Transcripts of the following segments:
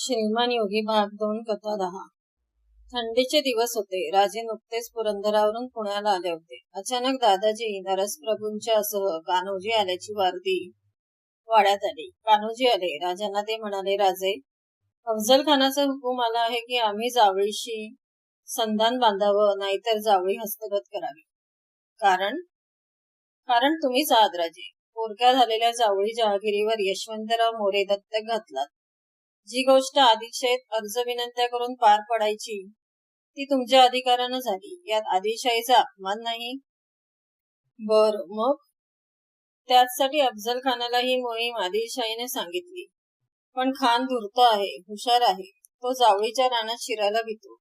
श्रीमान योगी भाग 2 कथा 10। थंडीचे दिवस होते. राजे नुकतेच पुरंदरावरून पुण्याला आले होते. अचानक दादाजी नरसप्रभूंच्या सह कान्होजी आल्याची वार्ती वाड्यात आली. कान्होजी आले. राजांना ते म्हणाले, राजे, अफजल खानाचा हुकूम आला आहे की आम्ही जावळीशी संधान बांधावं, नाहीतर जावळी हस्तगत करावी. कारण कारण तुम्हीच आहात राजे. पोरक्या झालेल्या जावळी जहागिरीवर यशवंतराव मोरे दत्तक घातलात. जी गोष्ट आदिलशाहीत अर्ज विनंत्या करून पार पडायची ती तुमच्या अधिकारानं झाली. यात आदिलशाहीचा अपमान नाही. बर, मग त्याचसाठी अफजल खानाला ही मोहीम आदिलशाहीने सांगितली. पण खान धूर्त आहे, हुशार आहे. तो जावळीच्या रानात शिरायला भीतो.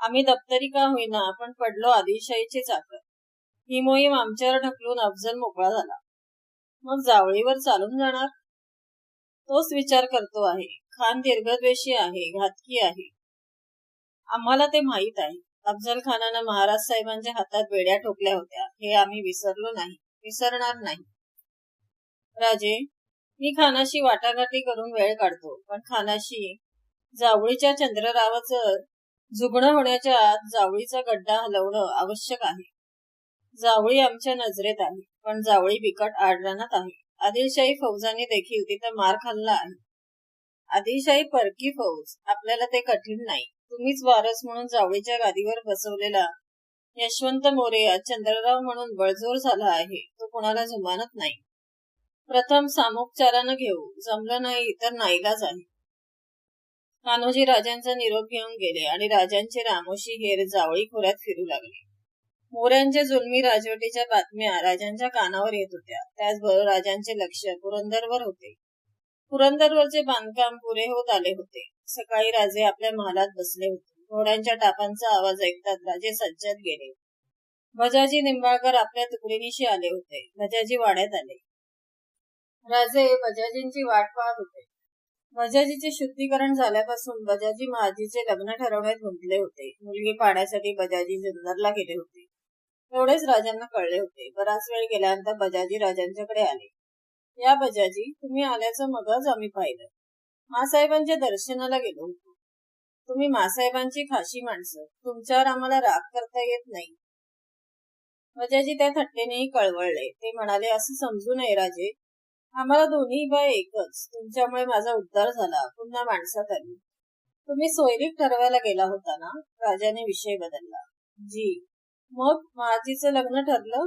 आम्ही दप्तरी का होईना आपण पडलो आदिलशाहीचे चाकर. ही मोहीम आमच्यावर ढकलून अफजल मोकळा झाला. मग जावळीवर चालून जाणार? तोच विचार करतो आहे. खान दीर्घद्वेषी आहे, घातकी आहे. आम्हाला ते माहीत आहे. अफजल खानानं महाराज साहेबांच्या हातात बेड्या ठोकल्या होत्या, हे आम्ही विसरलो नाही, विसरणार नाही. राजे, मी खानाशी वाटाघाटी करून वेळ काढतो, पण खानाशी जावळीच्या चंद्ररावाचं जुगणं होण्याच्या आत जावळीचा गड्डा हलवणं आवश्यक आहे. जावळी आमच्या नजरेत आहे, पण जावळी बिकट आडरानात आहे. आदिलशाही फौजांनी देखील तिथं मार खाल्ला आहे. आदिलशाही परकी फौज, आपल्याला ते कठीण नाही. तुम्हीच वारस म्हणून जावळीच्या गादीवर बसवलेला यशवंत मोरे आज चंद्रराव म्हणून बळजोर झाला आहे. तो कोणाला जुमानत नाही. प्रथम सामोपचारानं घेऊ, जमलं नाही तर नाईलाज आहे. कान्होजी राजांचा निरोप घेऊन गेले आणि राजांचे रामोशी हेर जावळी खोऱ्यात फिरू लागले. मोऱ्यांच्या जुलमी राजवटीच्या बातम्या राजांच्या कानावर येत होत्या. त्याचबरोबर राजांचे लक्ष पुरंदरवर होते. पुरंदरवरचे बांधकाम पुरे होत आले होते. सकाळी राजे आपल्या महालात बसले होते. घोड्यांच्या टापांचा आवाज ऐकतात राजे सज्जत गेले. भजाजी निंबाळकर आपल्या तुकडीनिशी आले होते. भजाजी वाड्यात आले. राजे भजाजींची वाट पाहत होते. भजाजीचे शुद्धीकरण झाल्यापासून भजाजी महाजीचे लग्न ठरवण्यात गुंतले होते. मुलगी पाहण्यासाठी भजाजी जुन्नरला गेले होते. एवढेच राजांना कळले होते. बराच वेळ गेल्यानंतर भजाजी राजांच्याकडे आले. या भजाजी, तुम्ही आल्याचं मगच आम्ही पाहिलं. मासाहेबांच्या दर्शनाला गेलो होतो. तुम्ही मासाहेबांची खाशी माणसं, तुमच्यावर आम्हाला राग करता येत नाही. भजाजी त्या थट्टेनेही कळवळले. ते म्हणाले, असं समजू नये राजे, आम्हाला दोन्ही बाय एकच. तुमच्यामुळे माझा उद्धार झाला, पुन्हा माणसात आली. तुम्ही सोयरीक ठरवायला गेला होता ना? राजाने विषय बदलला. जी. मग महाजीचं लग्न ठरलं?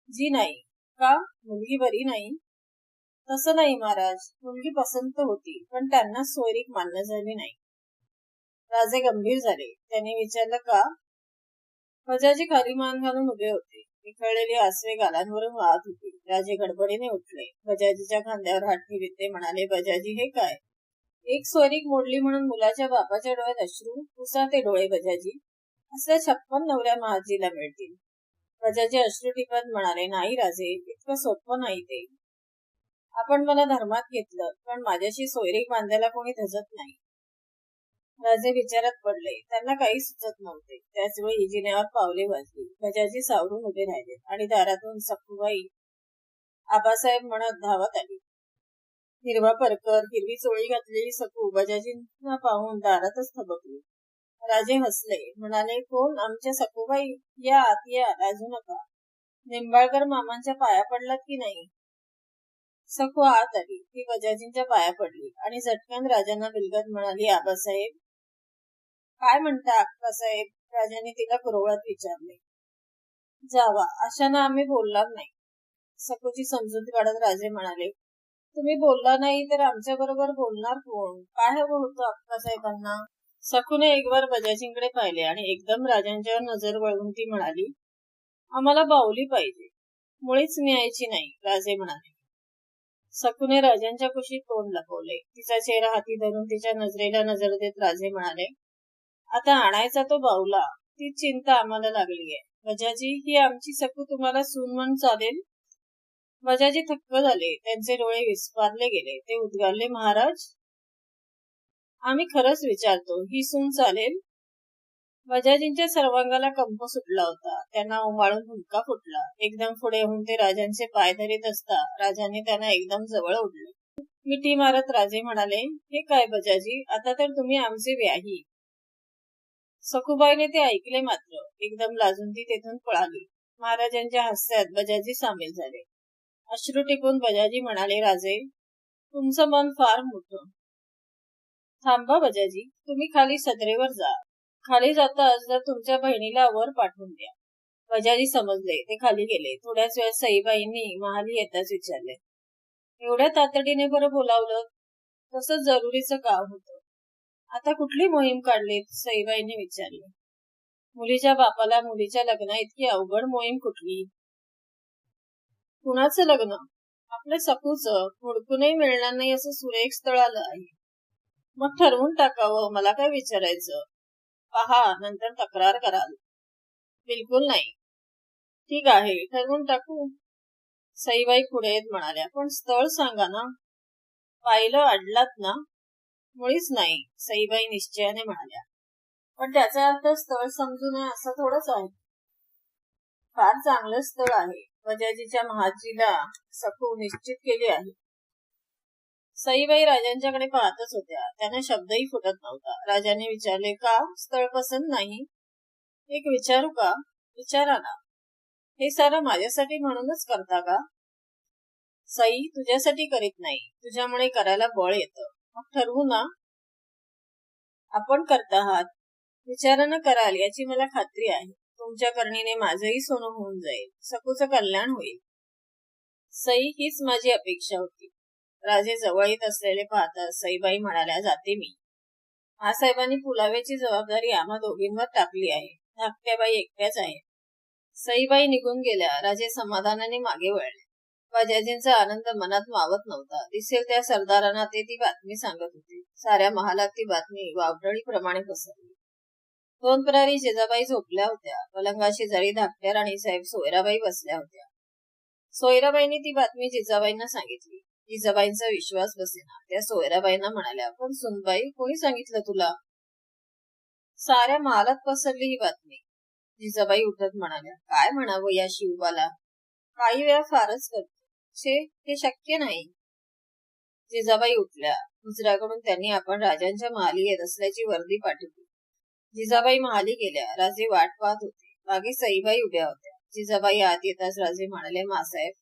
जी नाही. का? मुलगी बरी नाही? तसं नाही महाराज, मुलगी पसंत होती, पण त्यांना सोयरीक मान्य झाली नाही. राजे गंभीर झाले. त्यांनी विचारलं, का? भजाजी खाली मान घालून उभे होते. विखळलेली आसवे गालांवरून वाहत होती. राजे गडबडीने उठले. भजाजीच्या खांद्यावर हात ठेवीत ते म्हणाले, भजाजी, हे काय? एक सोयरीक मोडली म्हणून मुलाच्या बापाच्या डोळ्यात अश्रू? पुसा ते डोळे भजाजी. असल्या 56 नवऱ्या महाजीला मिळतील. भजाजी अश्रू टिपत म्हणाले, नाही राजे, इतकं सोपं नाही ते. आपण मला धर्मात घेतलं, पण माझ्याशी सोयरीक बांधायला कोणी धजत नाही. राजे विचारात पडले. त्यांना काही सुचत नव्हते. त्याच वेळी जिन्यावर पावले वाजली. भजाजी सावरून उभे राहिले आणि दारातून सखूबाई आबासाहेब म्हणत धावत आली. हिरवा परकर, हिरवी चोळी घातलेली सखू भजाजींना पाहून दारातच थबकली. राजे हसले. म्हणाले, कोण? आमच्या सखूबाई? या आत या, लाजू नका. निंबाळकर मामांच्या पाया पडलात की नाही? सखू आत आली. ती भजाजींच्या पाया पडली आणि झटकन राजांना बिलगत म्हणाली, आबासाहेब. काय म्हणता अक्कासाहेब? राजांनी तिला कुरवळत विचारले. जावा, अशानं आम्ही बोलणार नाही. सखूची समजूत काढत राजे म्हणाले, तुम्ही बोलला नाही तर आमच्या बरोबर बोलणार कोण? काय हवं होतं अक्कासाहेबांना? सखूने एकवार भजाजींकडे पाहिले आणि एकदम राजांच्यावर नजर वळवून ती म्हणाली, आम्हाला बाहुली पाहिजे, मुळीच न्यायची नाही. राजे म्हणाले. सखूने राजांच्या कुशीत तोंड लपवले. तिचा चेहरा हाती धरून तिच्या नजरेला नजर देत राजे म्हणाले, आता आणायचा तो बाहुला, तीच चिंता आम्हाला लागली आहे. भजाजी, ही आमची सखू तुम्हाला सून म्हणून चालेल? भजाजी थक्क झाले. त्यांचे डोळे विस्फारले गेले. ते उद्गारले, महाराज, आम्ही खरंच विचारतो, ही सून चालेल? भजाजींच्या सर्वांगाला कंप सुटला होता. त्यांना ओमाळून हुंदका फुटला. एकदम पुढे होऊन ते राजांचे पाय धरीत असता राजांनी त्यांना एकदम जवळ ओढले. मिठी मारत राजे म्हणाले, हे काय बजाजी, आता तर तुम्ही आमचे व्याही. सखूबाईने ते ऐकले मात्र एकदम लाजून ती तेथून पळाली. महाराजांच्या हास्यात बजाजी सामील झाले. अश्रू टिकून बजाजी म्हणाले, राजे तुमचं मन फार मोठं. थांबा बजाजी, तुम्ही खाली सदरेवर जा. खाली जाताच जर तुमच्या बहिणीला वर पाठवून द्या. बजाजी समजले. ते खाली गेले. थोड्याच वेळात सईबाईंनी महाली येताच विचारले, एवढ्या तातडीने बरं बोलावलं? तसं जरुरीचं काम होतं. आता कुठली मोहीम काढलीत? सईबाईंनी विचारले. मुलीच्या बापाला मुलीच्या लग्ना इतकी अवघड मोहीम कुठली? कुणाचं लग्न? आपल्या सकूचं. हुडकूनही मिळणार नाही असं सुरेख स्थळ आलं आहे. मग ठरवून टाकावं, मला काय विचारायचं. पहा, नंतर तक्रार कराल. बिलकुल नाही. ठीक आहे, ठरवून टाकू. सईबाई पुढे येत म्हणाल्या, पण स्थळ सांगा ना. पाहिलं अडलात ना? मुळीच नाही, सईबाई निश्चयाने म्हणाल्या. पण त्याचा अर्थ स्थळ समजू नये असं थोडंच आहे. फार चांगलं स्थळ आहे. बजाजीच्या महाजीला सखू निश्चित केली आहे. सईबाई राजांच्याकडे पाहतच होत्या. त्यांना शब्दही फुटत नव्हता. राजाने विचारले, का स्थळ पसंत नाही? एक विचारू का? विचारा ना. हे सारं माझ्यासाठी म्हणूनच करता का? सई, तुझ्यासाठी करीत नाही, तुझ्यामुळे करायला बळ येतं. मग ठरवू ना. आपण करता आहात, विचारानं कराल याची मला खात्री आहे. तुमच्या करणीने माझंही सोनं होऊन जाईल, सकूचं कल्याण होईल. सई, हीच माझी अपेक्षा होती. राजे जवळ येत असलेले पाहता सईबाई म्हणाल्या, जाते मी. आसाहेबांनी पुलाव्याची जबाबदारी आम्हा दोघींवर टाकली आहे. धाकट्या बाई एकट्याच आहेत. सईबाई निघून गेल्या. राजे समाधानाने मागे वळले. बजाजींचा आनंद मनात मावत नव्हता. दिसेल त्या सरदारांना ते ती बातमी सांगत होते. साऱ्या महालात ती बातमी वावटळीप्रमाणे पसरली. दोन प्रहरी जिजाबाई झोपल्या होत्या. पलंगा शेजारी धाकट्या राणीसाहेब सोयराबाई बसल्या होत्या. सोयराबाईंनी ती बातमी जिजाबाईंना सांगितली. जिजाबाईंचा विश्वास बसेना. त्या सोयराबाईंना म्हणाल्या, पण सुनबाई, कोणी सांगितलं तुला? साऱ्या महालात पसरली ही बातमी. जिजाबाई उठत म्हणाल्या, काय म्हणावं या शिवबाला, काही वेळा फारच करतो. छे, हे शक्य नाही. जिजाबाई उठल्या. हुजऱ्याकडून त्यांनी आपण राजांच्या महाली येत असल्याची वर्दी पाठवली. जिजाबाई महाली गेल्या. राजे वाट पाहत होते. मागे सईबाई उभ्या होत्या. जिजाबाई आत येताच राजे म्हणाले, मासाहेब,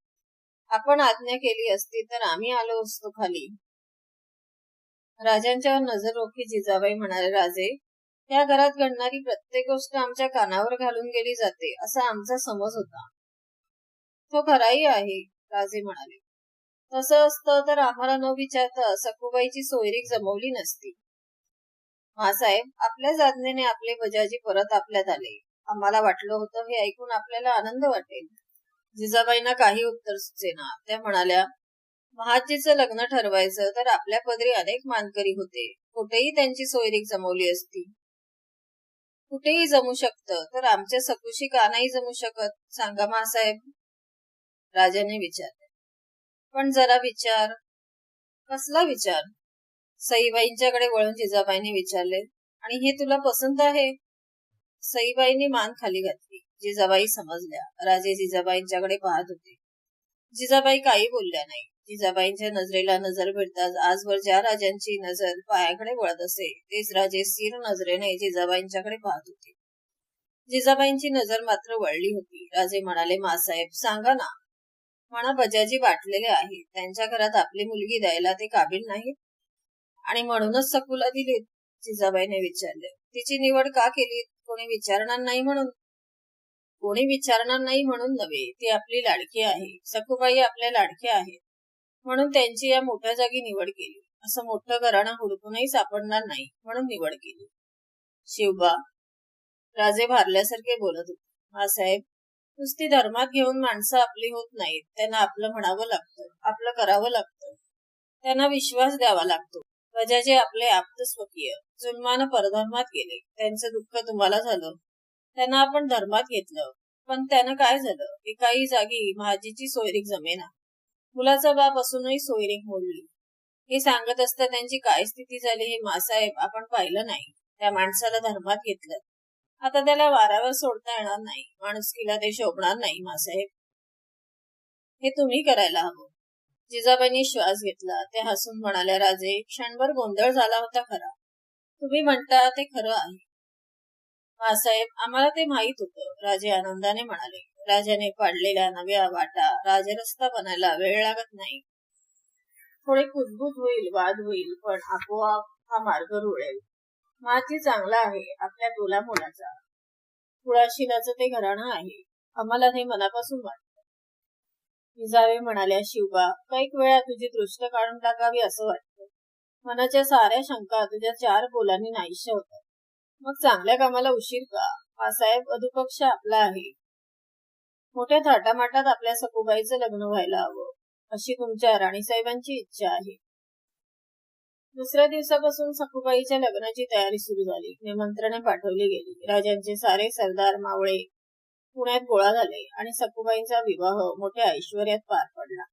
आपण आज्ञा केली असती तर आम्ही आलो असतो खाली. राजांच्यावर नजर रोखी जिजाबाई म्हणाले, राजे, या घरात घडणारी प्रत्येक गोष्ट आमच्या कानावर घालून गेली जाते असा आमचा समज होता. तो खराही आहे, राजे म्हणाले. तसं असतं तर आम्हाला न विचारता सखूबाईची सोयरीक जमवली नसती. मासाहेब, आपल्याच आज्ञेने आपले बजाजी परत आपल्यात आले. आम्हाला वाटलं होतं हे ऐकून आपल्याला आनंद वाटेल. जिजाबाईंना काही उत्तर सुचेना. त्या म्हणाल्या, महाजीचं लग्न ठरवायचं तर आपल्या पदरी अनेक मानकरी होते. कुठेही त्यांची सोयरीक जमवली असती. कुठेही जमू शकतं, तर आमच्या सखूशी का नाही जमू शकत, सांगा मासाहेब. राजाने विचारले. पण जरा विचार. कसला विचार? सईबाईंच्याकडे वळून जिजाबाईंनी विचारले, आणि हे तुला पसंत आहे? सईबाईंनी मान खाली घातली. जिजाबाई समजल्या. राजे जिजाबाईंच्याकडे पाहत होते. जिजाबाई काही बोलल्या नाही. जिजाबाईंच्या नजरेला नजर भिडताच आजवर ज्या राजांची नजर पायाकडे वळत असे, तेच राजे स्थिर नजरेने जिजाबाईंच्याकडे पाहत होते. जिजाबाईंची नजर मात्र वळली होती. राजे म्हणाले, मासाहेब, सांगा ना. म्हणा, बजाजी वाटलेले आहेत. त्यांच्या घरात आपली मुलगी द्यायला ते काबिल नाहीत आणि म्हणूनच सकूला दिलीत. जिजाबाईने विचारले. तिची निवड का केली? कोणी विचारणार नाही म्हणून? कोणी विचारणार नाही म्हणून नव्हे, ती आपली लाडकी आहे. सखूबाई आपल्या लाडक्या आहेत म्हणून त्यांची या मोठ्या जागी निवड केली. असं मोठं घराणं हुडकूनही सापडणार नाही म्हणून निवड केली. शिवबा, राजे भारल्यासारखे बोलत होते. मासाहेब, नुसती धर्मात घेऊन माणसं आपली होत नाहीत. त्यांना आपलं म्हणावं लागतं, आपलं करावं लागतं, त्यांना विश्वास द्यावा लागतो. बजाजी आपले आप्त स्वकीय जुलमानं परधर्मात गेले. त्यांचं दुःख तुम्हाला झालं. त्यांना आपण धर्मात घेतलं, पण त्यानं काय झालं? एकाही जागी महाजीची सोयरीक जमेना. मुलाचा बाप असूनही सोयरीक मोडली. हे सांगत असता त्यांची काय स्थिती झाली हे मासाहेब आपण पाहिलं नाही. त्या माणसाला धर्मात घेतलं, आता त्याला वारावर सोडता येणार नाही. माणुसकीला ते शोभणार नाही मासाहेब. हे तुम्ही करायला हवं. जिजाबाईंनी श्वास घेतला. ते हसून म्हणाल्या, राजे, क्षणभर गोंधळ झाला होता खरा. तुम्ही म्हणता ते खरं आहे. मासाहेब, आम्हाला ते माहीत होतं, राजे आनंदाने म्हणाले. राजाने पाडलेल्या नव्या वाटा राजरस्ता बनायला वेळ लागत नाही. थोडी कुजबूज होईल, वाद होईल, पण आपोआप हा मार्ग रुळेल. माजी चांगला आहे, आपल्या तोला मुलाचा. कुळाशिलाचं ते घराणं आहे. आम्हाला हे मनापासून वाटतं. जिजाबाई म्हणाल्या, शिवबा, कैक वेळा तुझी दृष्ट काढून टाकावी असं वाटतं. मनाच्या साऱ्या शंका तुझ्या 4 बोलांनी नाहीशा होतात. मग चांगल्या कामाला उशीर का? मासाहेब, वधूपक्ष आपला आहे. मोठ्या थाटामाटात आपल्या सखूबाईचं लग्न व्हायला हवं, अशी तुमच्या राणीसाहेबांची इच्छा आहे. दुसऱ्या दिवसापासून सखूबाईच्या लग्नाची तयारी सुरू झाली. निमंत्रणे पाठवली गेली. राजांचे सारे सरदार मावळे पुण्यात गोळा झाले आणि सखूबाईंचा विवाह मोठ्या ऐश्वर्यात पार पडला.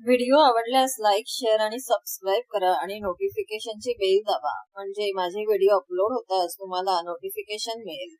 व्हिडिओ आवडल्यास लाईक, शेअर आणि सबस्क्राईब करा आणि नोटिफिकेशनची बेल दाबा, म्हणजे माझे व्हिडिओ अपलोड होताच तुम्हाला नोटिफिकेशन मिळेल.